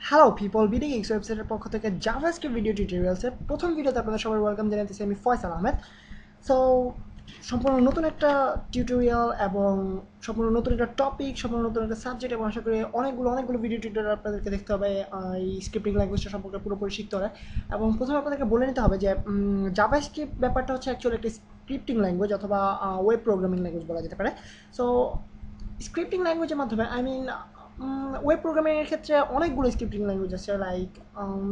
Hello people bidding x ওয়েবসাইটের পক্ষ থেকে জাভাস্ক্রিপ্ট ভিডিও টিউটোরিয়ালসের প্রথম ভিডিওতে আপনাদের সবাই ওয়েলকাম জানাতেছি আমি ফয়সাল আহমেদ। সো সম্পূর্ণ নতুন একটা টিউটোরিয়াল এবং সম্পূর্ণ নতুন একটা টপিক, সম্পূর্ণ নতুন একটা সাবজেক্ট, এবং আশা করি অনেকগুলো ভিডিও টিউটোরিয়াল আপনাদেরকে দেখতে হবে এই স্ক্রিপ্টিং ল্যাঙ্গুয়েজটা সম্পর্কে পুরোপুরি শিখতে হবে। এবং প্রথমে আপনাদেরকে বলে নিতে হবে যে জাভাস্ক্রিপ্ট ব্যাপারটা হচ্ছে অ্যাকচুয়ালি একটা স্ক্রিপ্টিং ল্যাঙ্গুয়েজ অথবা ওয়েব প্রোগ্রামিং ল্যাঙ্গুয়েজ বলা যেতে পারে। সো স্ক্রিপ্টিং ল্যাঙ্গুয়েজের মাধ্যমে ওয়েব প্রোগ্রামিংয়ের ক্ষেত্রে অনেকগুলো স্ক্রিপ্টিং ল্যাঙ্গুয়েজ আছে, like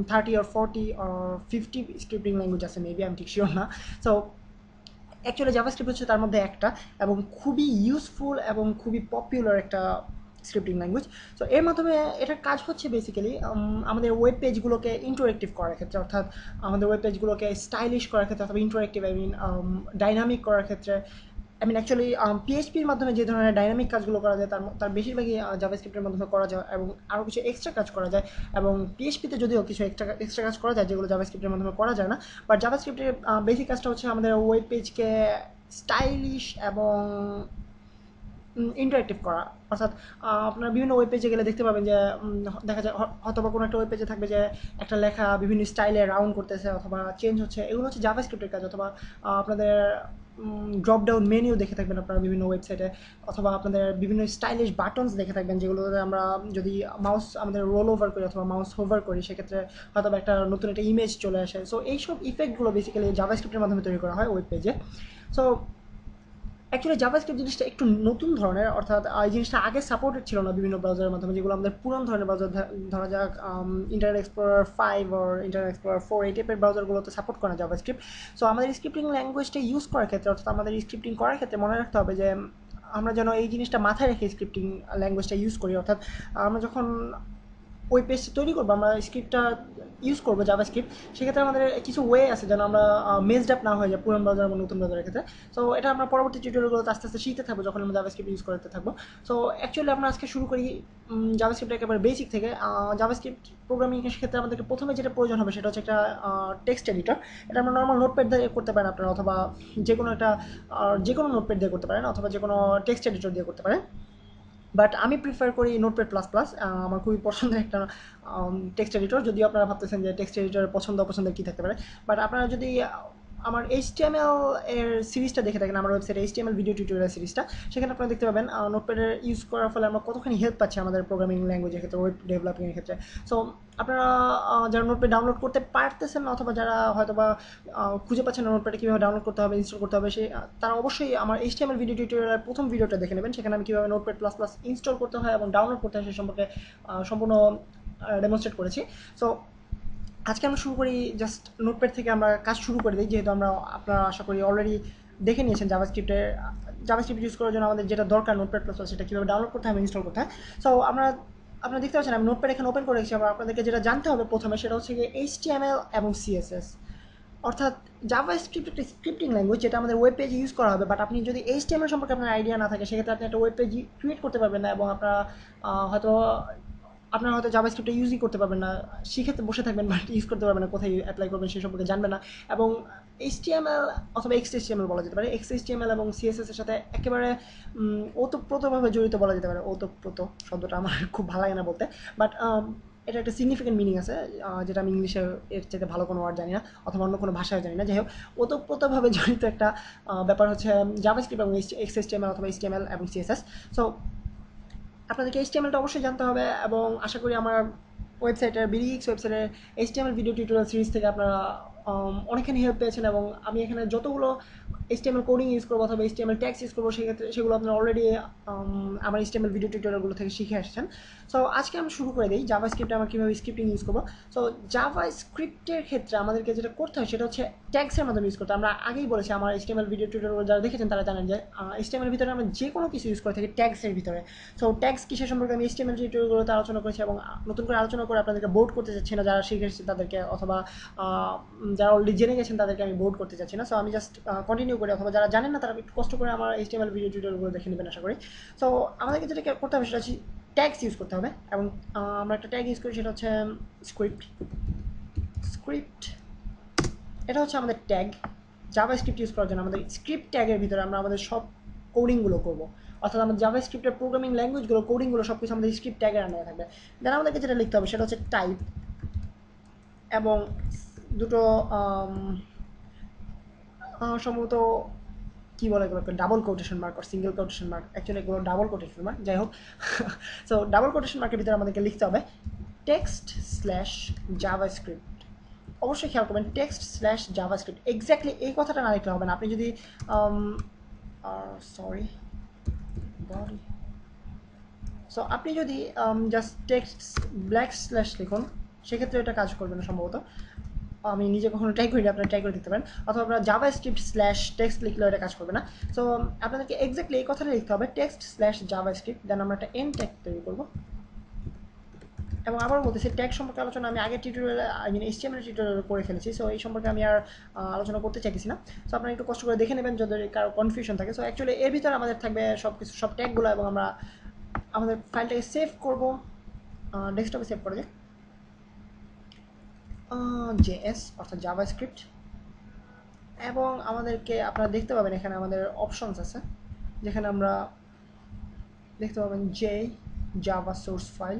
30 or 40 or 50 scripting language আছে, মেবি আমি ঠিক শিওর না। সো অ্যাকচুয়ালি জাভাস্ক্রিপ্ট হচ্ছে তার মধ্যে একটা, এবং খুবই ইউজফুল এবং খুবই পপুলার একটা স্ক্রিপ্টিং ল্যাঙ্গুয়েজ। সো এর মাধ্যমে এটার কাজ হচ্ছে বেসিক্যালি আমাদের ওয়েব পেজগুলোকে ইন্টারেক্টিভ করার ক্ষেত্রে, অর্থাৎ আমাদের ওয়েব পেজগুলোকে স্টাইলিশ করার ক্ষেত্রে অথবা ইন্টারেক্টিভ ডাইনামিক করার ক্ষেত্রে। অ্যাকচুয়ালি পিএইচপির মাধ্যমে যে ধরনের ডাইনামিক কাজগুলো করা যায় তার তার বেশিরভাগই জাভাস্ক্রিপ্টের মাধ্যমে করা যায়, এবং আরও কিছু এক্সট্রা কাজ করা যায়। এবং পিএইচপিতে যদিও কিছু এক্সট্রা কাজ করা যায় যেগুলো জাভাস্ক্রিপ্টের মাধ্যমে করা যায় না, বাট জাভাস্ক্রিপ্টের বেসিক কাজটা হচ্ছে আমাদের ওয়েব পেজকে স্টাইলিশ এবং ইন্টারেক্টিভ করা। অর্থাৎ আপনার বিভিন্ন ওয়েব পেজে গেলে দেখতে পাবেন যে দেখা যায় হয়তো বা কোনো একটা ওয়েব পেজে থাকবে যে একটা লেখা বিভিন্ন স্টাইলে রাউন্ড করতেছে অথবা চেঞ্জ হচ্ছে, এগুলো হচ্ছে জাভাস্ক্রিপ্টের কাজ। অথবা আপনাদের ড্রপ ডাউন মেনিউ দেখে থাকবেন আপনারা বিভিন্ন ওয়েবসাইটে, অথবা আপনাদের বিভিন্ন স্টাইলিশ বাটনস দেখে থাকবেন যেগুলোতে আমরা যদি মাউস আমাদের রোল ওভার করি অথবা মাউস হোভার করি সেক্ষেত্রে হয়তো একটা নতুন একটা ইমেজ চলে আসে। সো এইসব ইফেক্টগুলো বেসিক্যালি জাভাস্ক্রিপ্টের মাধ্যমে তৈরি করা হয় ওয়েব পেজে। সো অ্যাকচুয়ালি জাভাস্ক্রিপ্ট জিনিসটা একটু নতুন ধরনের, অর্থাৎ এই জিনিসটা আগে সাপোর্টেড ছিল না বিভিন্ন ব্রাউজারের মাধ্যমে, যেগুলো আমাদের পুরান ধরনের ব্রাউজার, ধরা যাক internet explorer 5 or internet explorer 4, এই টাইপের ব্রাউজারগুলোতে সাপোর্ট করে না জাভাস্ক্রিপ্ট। সো আমাদের স্ক্রিপ্টিং ল্যাঙ্গুয়েজটা ইউজ করার ক্ষেত্রে, অর্থাৎ আমাদের স্ক্রিপ্টিং করার ক্ষেত্রে মনে রাখতে হবে যে আমরা যেন এই জিনিসটা মাথায় রেখে স্ক্রিপ্টিং ল্যাঙ্গুয়েজটা ইউজ করি। অর্থাৎ আমরা যখন ওই পেজটা তৈরি করবো, আমরা স্ক্রিপ্টটা ইউজ করবো জাভাস্ক্রিপ্ট, সেক্ষেত্রে আমাদের কিছু ওয়ে আছে যেন আমরা মেজড আপ না হয়ে যায় পুরান ব্রাউজার এবং নতুন ব্রাউজারের ক্ষেত্রে। সো এটা আমরা পরবর্তী টিউটোরিয়ালগুলোতে আস্তে আস্তে শিখতে থাকবো যখন আমরা জাভাস্ক্রিপ্ট ইউজ করতে থাকবো। সো অ্যাকচুয়ালি আমরা আজকে শুরু করি জাভাস্ক্রিপ্ট একেবারে বেসিক থেকে। জাভাস্ক্রিপ্ট প্রোগ্রামিংয়ের ক্ষেত্রে আমাদেরকে প্রথমে যেটা প্রয়োজন হবে সেটা হচ্ছে একটা টেক্সট এডিটর। এটা আমরা নর্মাল নোটপ্যাড দিয়ে করতে পারেন আপনারা, অথবা যে কোনো নোটপ্যাড দিয়ে করতে পারেন, অথবা যে কোনো টেক্সট এডিটর দিয়ে করতে পারেন। বাট আমি প্রিফার করি নোটপ্যাড প্লাস প্লাস, আমার খুবই পছন্দের একটা টেক্সট এডিটর। যদিও আপনারা ভাবতেছেন যে টেক্সট এডিটরের অপছন্দের কী থাকতে পারে, বাট আপনারা যদি আমার এইচটিএমএল এর সিরিজটা দেখে থাকেন, আমার ওয়েবসাইটে এইচটিএমএল ভিডিও টিউটোরিয়াল সিরিজটা, সেখানে আপনারা দেখতে পাবেন নোটপ্যাডের ইউজ করার ফলে আমরা কতখানি হেল্প পাচ্ছি আমাদের প্রোগ্রামিং ল্যাঙ্গুয়েজের ক্ষেত্রে, ওয়েব ডেভেলপিংয়ের ক্ষেত্রে। সো আপনারা যারা নোটপ্যাড ডাউনলোড করতে পারতেছেন না, অথবা যারা হয়তো বা খুঁজে পাচ্ছেন না নোটপ্যাডে কীভাবে ডাউনলোড করতে হবে, ইনস্টল করতে হবে, তারা অবশ্যই আমার এইচটিএমএল ভিডিও টিউটোরিয়ালের প্রথম ভিডিওটা দেখে নেবেন। সেখানে আমি কীভাবে নোটপ্যাড প্লাস প্লাস ইনস্টল করতে হয় এবং ডাউনলোড করতে হয় সে সম্পর্কে সম্পূর্ণ ডেমনস্ট্রেট করেছি। সো আজকে আমরা শুরু করি জাস্ট নোটপ্যাড থেকে, আমরা কাজ শুরু করে দিই, যেহেতু আপনারা আশা করি অলরেডি দেখে নিয়েছেন জাভাস্ক্রিপ্ট ইউজ করার জন্য আমাদের যেটা দরকার নোটপ্যাড প্লাস সেটা কীভাবে ডাউনলোড করতে হবে, ইনস্টল করতে হয়। সো আপনারা দেখতে পাচ্ছেন আমি নোটপ্যাড এখানে ওপেন করে রেখেছি। আবার আপনাদেরকে যেটা জানতে হবে প্রথমে সেটা হচ্ছে গিয়ে এইচটিএমএল এবং সিএসএস। অর্থাৎ জাভাস্ক্রিপ্ট একটা স্ক্রিপ্টিং ল্যাঙ্গুয়েজ যেটা আমাদের ওয়েব পেজে ইউজ করা হবে, বাট আপনি যদি এইচটিএমএল সম্পর্কে আপনার আইডিয়া না থাকে সেক্ষেত্রে আপনি একটা ওয়েব পেজ ক্রিয়েট করতে পারবেন না, এবং আপনারা হয়তো জাভাস্ক্রিপ্টটা ইউজই করতে পারবেন না, শিখে বসে থাকবেন বাট ইউজ করতে পারবেন না, কোথায় অ্যাপ্লাই করবেন সে সম্পর্কে জানবেন না। এবং এইচটিএমএল অথবা এক্সএইচটিএমএল বলা যেতে পারে, এক্সএইচটিএমএল এবং সিএসএস এর সাথে একেবারে ওতপ্রোতভাবে জড়িত বলা যেতে পারে। ওতপ্রোত শব্দটা আমার খুব ভালো লাগে না বলতে, বাট এটা একটা সিগনিফিকেন্ট মিনিং আছে, যেটা আমি ইংলিশে এর চাইতে ভালো কোনো ওয়ার্ড জানি না, অথবা অন্য কোনো ভাষায় জানি না। যাই হোক, ওতপ্রোতভাবে জড়িত একটা ব্যাপার হচ্ছে জাভাস্ক্রিপ্ট এবং এক্সএইচটিএমএল অথবা এইচটিএমএল এবং সিএসএস। সো আপনাদেরকে এইচটিএমএলটা অবশ্যই জানতে হবে, এবং আশা করি আমার ওয়েবসাইটের বিডিএক্স ওয়েবসাইটের এইচটিএমএল ভিডিও টিউটোরিয়াল সিরিজ থেকে আপনারা অনেকখানি হেল্প পেয়েছেন, এবং আমি এখানে যতগুলো এইচটিএমএল কোডিং ইউজ করবো অথবা এইচটিএমএল ট্যাক্স ইউজ করবো সেক্ষেত্রে সেগুলো আপনারা অলরেডি আমার এইচটিএমএল ভিডিও টিউটোরিয়ালগুলো থেকে শিখে আসছেন। সো আজকে আমরা শুরু করে দিই জাভাস্ক্রিপ্টে আমরা কীভাবে স্ক্রিপ্টিং ইউজ করবো। সো জাভাস্ক্রিপ্টের ক্ষেত্রে আমাদেরকে যেটা করতে হয় সেটা হচ্ছে ট্যাক্সের মাধ্যমে ইউজ করতে। আমরা আগেই বলেছি, আমার এইচটিএমএল ভিডিও টিউটোরিয়াল যারা দেখেছেন তারা জানেন যে এইচটিএমএল ভিতরে আমরা যে কোনো কিছু ইউজ করে থাকি ট্যাক্সের ভিতরে। সো ট্যাক্স কিসের সম্পর্কে আমি এইচটিএমএল টিউটোরিয়ালগুলোতে আলোচনা করেছি, এবং নতুন করে আলোচনা করে আপনাদেরকে বোর্ড করতে চাচ্ছি না, যারা শিখে এসেছেন তাদেরকে, অথবা যারা অলরেডি জেনে গেছেন তাদেরকে আমি বোর্ড করতে চাচ্ছি না। সো আমি জাস্ট কন্টিনিউ করি, অথবা যারা জানেন না তারা একটু কষ্ট করে আমার এইচটিএমএল ভিডিও টিউটোরিয়ালগুলো দেখে নেবেন আশা করি। সো আমাদেরকে যেটা করতে হবে সেটা হচ্ছে ট্যাগস ইউজ করতে হবে, এবং আমরা একটা ট্যাগ ইউজ করি সেটা হচ্ছে স্ক্রিপ্ট। এটা হচ্ছে আমাদের ট্যাগ। জাভাস্ক্রিপ্ট ইউজ করার জন্য আমাদের স্ক্রিপ্ট ট্যাগের ভিতরে আমরা আমাদের সব কোডিংগুলো করবো, অর্থাৎ আমাদের জাভাস্ক্রিপ্টের প্রোগ্রামিং ল্যাঙ্গুয়েজগুলো কোডিংগুলো সব কিছু আমাদের স্ক্রিপ্ট ট্যাগের আন্ডারে থাকবে। দেন আমাদেরকে যেটা লিখতে হবে সেটা হচ্ছে টাইপ এবং দুটো সম্ভবত কী বলে এগুলোকে ডাবল কোটেশন মার্ক আর সিঙ্গেল কোটেশন মার্ক, অ্যাকচুয়ালি এগুলো ডাবল কোটেশন মার্ক, যাই হোক। সো ডাবল কোটেশন মার্কের ভিতরে আমাদেরকে লিখতে হবে টেক্সট স্ল্যাশ জাভাস্ক্রিপ্ট। অবশ্যই খেয়াল করবেন টেক্সট স্ল্যাশ জাভাস্ক্রিপ্ট, এক্স্যাক্টলি এই কথাটা না লিখলে হবে না। আপনি যদি সরি বডি, সো আপনি যদি জাস্ট টেক্সট ব্ল্যাক স্ল্যাশ লিখুন সেক্ষেত্রে এটা কাজ করবে না সম্ভবত। আমি নিজে কখনো ট্রাই করিনি, আপনারা ট্রাই করে দেখতে পারেন। অথবা আপনারা জাভাস্ক্রিপ্ট স্ল্যাশ টেক্সট লিখলেও এটা কাজ করবে না। সো আপনাদেরকে এক্স্যাক্টলি এই কথাটা লিখতে হবে টেক্সট স্ল্যাশ জাভাস্ক্রিপ্ট। দেন আমরা একটা এন্ড ট্যাগ তৈরি করবো। এবং আবার বলতেছি ট্যাগ সম্পর্কে আলোচনা আমি আগের টিউটোরিয়ালে HTML টিউটোরিয়াল করে ফেলেছি। সো এই সম্পর্কে আমি আর আলোচনা করতে চাইতেছি না। সো আপনারা একটু কষ্ট করে দেখে নেবেন যদি কারো কনফিউশন থাকে। সো অ্যাকচুয়ালি এর ভিতরে আমাদের থাকবে সব কিছু, সব ট্যাগগুলো, এবং আমরা আমাদের ফাইলটাকে সেভ করবো, ডেস্কটপে সেভ করে দিই JS অর্থাৎ জাভাস্ক্রিপ্ট। এবং আমাদেরকে আপনারা দেখতে পাবেন এখানে আমাদের অপশনস আছে, যেখানে আমরা দেখতে পাবেন জাভা সোর্স ফাইল।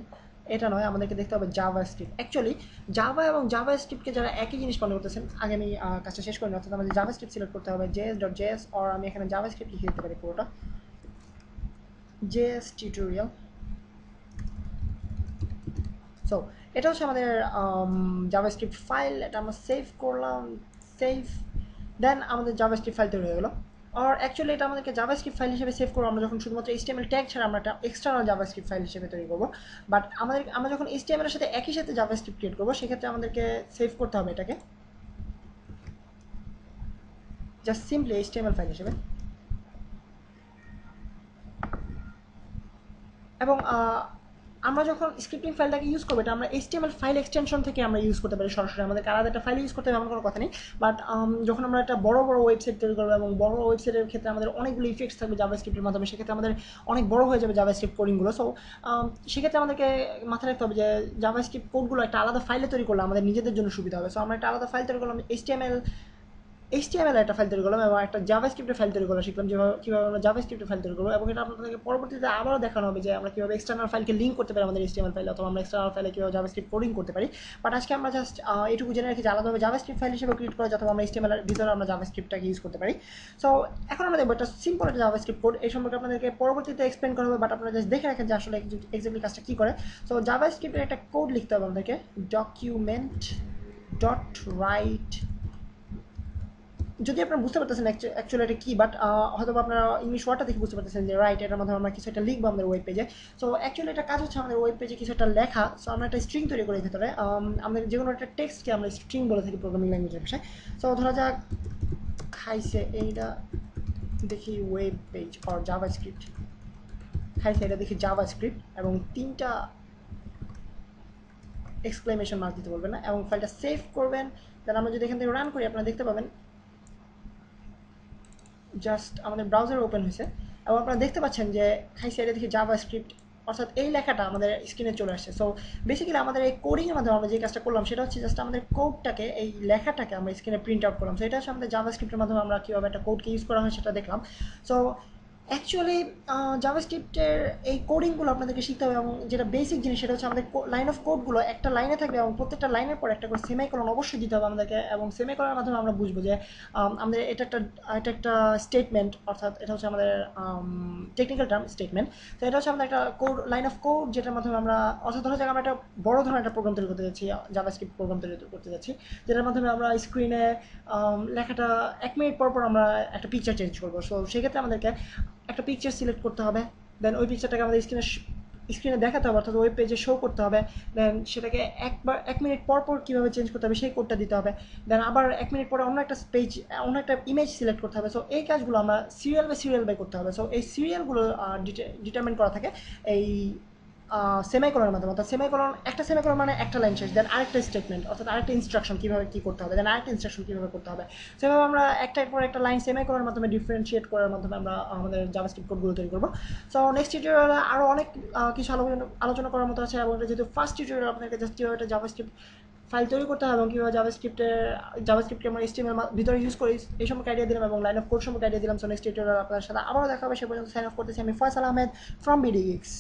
এটা নয়, আমাদেরকে দেখতে হবে জাভাস্ক্রিপ্ট। অ্যাকচুয়ালি জাভা এবং জাভাস্ক্রিপ্টকে যারা একই জিনিস মনে করতেছেন, আগে আমি কাজটা শেষ করিনি। অর্থাৎ আমাদের জাভাস্ক্রিপ্ট সিলেক্ট করতে হবে js.js, আর আমি এখানে জাভাস্ক্রিপ্ট লিখে দিতে পারি পুরোটা JS টিউটোরিয়াল। সো এটা হচ্ছে আমাদের জাভাস্ক্রিপ্ট ফাইল। এটা আমরা সেভ করলাম, সেভ। দেন আমাদের জাভাস্ক্রিপ্ট ফাইল তৈরি হয়ে গেলো। আর অ্যাকচুয়ালি এটা আমাদেরকে জাভাস্ক্রিপ্ট ফাইল হিসেবে সেভ করবো আমরা যখন শুধুমাত্র HTML ট্যাগ ছাড়া আমরা একটা এক্সটার্নাল জাভাস্ক্রিপ্ট ফাইল হিসেবে তৈরি করবো। বাট আমরা যখন HTML এর সাথে একই সাথে জাভাস্ক্রিপ্ট ক্রিয়েট করবো, সেক্ষেত্রে আমাদেরকে সেভ করতে হবে এটাকে জাস্ট সিম্পলি HTML ফাইল হিসেবে। এবং আমরা যখন স্ক্রিপ্টিং ফাইলটাকে ইউজ করবো, এটা আমরা HTML ফাইল এক্সটেনশন থেকে আমরা ইউজ করতে পারি সরাসরি, আমাদের আলাদা একটা ফাইল ইউজ করতে হবে এমন কোনো কথা নেই। বাট যখন আমরা একটা বড় বড় ওয়েবসাইট তৈরি করবো এবং বড় ওয়েবসাইটের ক্ষেত্রে আমাদের অনেকগুলো ইফেক্টস থাকবে জাভাস্ক্রিপ্টের মাধ্যমে, সেক্ষেত্রে আমাদের অনেক বড় হয়ে যাবে জাভাস্ক্রিপ্ট কোডিংগুলো। সো সেক্ষেত্রে আমাদেরকে মাথায় রাখতে হবে যে জাভাস্ক্রিপ্ট কোডগুলো একটা আলাদা ফাইলে তৈরি করলে আমাদের নিজেদের জন্য সুবিধা হবে। সো আমরা একটা আলাদা ফাইল তৈরি করলাম, HTML একটা ফাইল তৈরি করলাম এবং একটা জাভাস্ক্রিপ্টের ফাইল তৈরি করা শিখলাম, কীভাবে আমরা জাভাস্ক্রিপ্টের ফাইল তৈরি করবো। এবং এটা আপনাদেরকে পরবর্তীতে আবারও দেখানো হবে যে আমরা কীভাবে এক্সটার্নাল ফাইলকে লিঙ্ক করতে পারি আমাদের HTML ফাইল, অথবা আমরা এক্সটার্নাল ফাইলে কীভাবে জাভাস্ক্রিপ্ট কোডিং করতে পারি। বাট আজকে আমরা জাস্ট এটুকু জেনে রাখি যে আলাদাভাবে জাভাস্ক্রিপ্ট ফাইল হিসেবে ক্রিয়েট করা, অথবা আমরা HTML এর ভিতরে আমরা জাভাস্ক্রিপ্টটাকে ইউজ করতে পারি। সো এখন আমরা দেখবো একটা সিম্পল একটা জাভাস্ক্রিপ্ট কোড, এই সম্পর্কে আপনাদেরকে পরবর্তীতে এক্সপ্লেন করা হবে। বাট আপনারা জাস্ট দেখে রাখেন যে আসলে এক্স্যাক্টলি কাজটা কী করে। সো জাভাস্ক্রিপ্টের একটা কোড লিখতে হবে আমাদেরকে, document.write। যদি আপনারা বুঝতে পারতেছেন অ্যাকচুয়ালি এটা কী, বাট হয়তো আপনারা ইংলিশ ওয়ার্ডটা দেখে বুঝতে পারতেছেন যে রাইট, এটার মাধ্যমে আমরা কিছু একটা লিখবো আমাদের ওয়েব পেজে। সো অ্যাকচুয়ালি এটা কাজ হচ্ছে আমাদের ওয়েব পেজে কিছু একটা লেখা। সো আমরা একটা স্ট্রিং তৈরি করি ভিতরে, আমাদের যে কোনো একটা টেক্সটকে আমরা স্ট্রিং বলে থাকি প্রোগ্রামিং ল্যাঙ্গুয়েজের ভাষায়। সো ধরা যাক খাইছে এইটা দেখি ওয়েব পেজ অর জাভাস্ক্রিপ্ট, খাইছে এটা দেখি জাভাস্ক্রিপ্ট, এবং 3টা এক্সক্লেমেশন মার্ক দিতে বলবেন না, এবং ফাইলটা সেভ করবেন। দেন আমরা যদি এখান থেকে রান করি আপনারা দেখতে পাবেন জাস্ট আমাদের ব্রাউজার ওপেন হয়েছে, এবং আপনারা দেখতে পাচ্ছেন যে খাইছে এটা দেখি জাভাস্ক্রিপ্ট, অর্থাৎ এই লেখাটা আমাদের স্ক্রিনে চলে আসছে। সো বেসিক্যালি আমাদের এই কোডিংয়ের মাধ্যমে আমরা যে কাজটা করলাম সেটা হচ্ছে জাস্ট আমাদের কোডটাকে, এই লেখাটাকে আমরা স্ক্রিনে প্রিন্ট আউট করলাম। সো এটা হচ্ছে আমাদের জাভাস্ক্রিপ্টের মাধ্যমে আমরা কীভাবে একটা কোডকে ইউজ করা হয় সেটা দেখলাম। সো অ্যাকচুয়ালি জাভাস্ক্রিপ্টের এই কোডিংগুলো আপনাদেরকে শিখতে হবে, এবং যেটা বেসিক জিনিস সেটা হচ্ছে আমাদের লাইন অফ কোডগুলো একটা লাইনে থাকবে, এবং প্রত্যেকটা লাইনের পর একটা করে সেমিকোলন অবশ্যই দিতে হবে আমাদেরকে, এবং সেমিকোলনের মাধ্যমে আমরা বুঝবো যে আমাদের এটা একটা স্টেটমেন্ট, অর্থাৎ এটা হচ্ছে আমাদের টেকনিক্যাল টার্ম স্টেটমেন্ট। তো এটা হচ্ছে আমাদের একটা কোড, লাইন অফ কোড, যেটার মাধ্যমে আমরা, অর্থাৎ ধরো যে আমরা একটা বড় ধরনের একটা প্রোগ্রাম তৈরি করতে যাচ্ছি, জাভাস্ক্রিপ্ট প্রোগ্রাম তৈরি করতে যাচ্ছি, যেটার মাধ্যমে আমরা স্ক্রিনে লেখাটা 1 মিনিট পর পর আমরা একটা পিকচার চেঞ্জ করবো। সো সেক্ষেত্রে আমাদেরকে একটা পিকচার সিলেক্ট করতে হবে, দেন ওই পিকচারটাকে আমাদের স্ক্রিনে দেখাতে হবে, অর্থাৎ ওয়েব পেজে শো করতে হবে। দেন সেটাকে 1 মিনিট পর পর কীভাবে চেঞ্জ করতে হবে সেই কোডটা দিতে হবে। দেন আবার 1 মিনিট পরে অন্য একটা ইমেজ সিলেক্ট করতে হবে। সো এই কাজগুলো আমরা সিরিয়াল বাই করতে হবে। সো এই সিরিয়ালগুলো ডিটারমিন করা থাকে এই সেমিকোলনের মাধ্যমে, অর্থাৎ একটা সেমিকোলন মানে একটা লাইন শেষ, দেন আরেকটা স্টেটমেন্ট, অর্থাৎ আরেকটা ইনস্ট্রাকশন কীভাবে কী করতে হবে, দেন আরেকটা ইনস্ট্রাকশন কীভাবে করতে হবে। সেভাবে আমরা একটার পর একটা লাইন সেমিকোলনের মাধ্যমে ডিফারেন্সিয়েট করার মাধ্যমে আমরা আমাদের জাভাস্ক্রিপ্ট কোডগুলো তৈরি করবো। সো নেক্সট টিউটোরিয়ালে আরও অনেক কিছু আলোচনা করার মতো আছে, এবং এটা যেহেতু ফার্স্ট টিউটোরিয়াল আপনাদেরকে জাস্ট কীভাবে একটা জাভাস্ক্রিপ্ট ফাইল তৈরি করতে হয় এবং কীভাবে জাভাস্ক্রিপ্টকে আমরা HTML ভিতরে ইউজ করি এই সম্পর্কে আইডিয়া দিলাম এবং লাইন অফ কোড সম্পর্কে আইডিয়া দিলাম। সো নেক্সট টিউটোরিয়াল আপনার সাথে আবারও দেখা হবে, সে পর্যন্ত সাইন অফ করতেছি আমি Faisal Ahmed from BD gigs.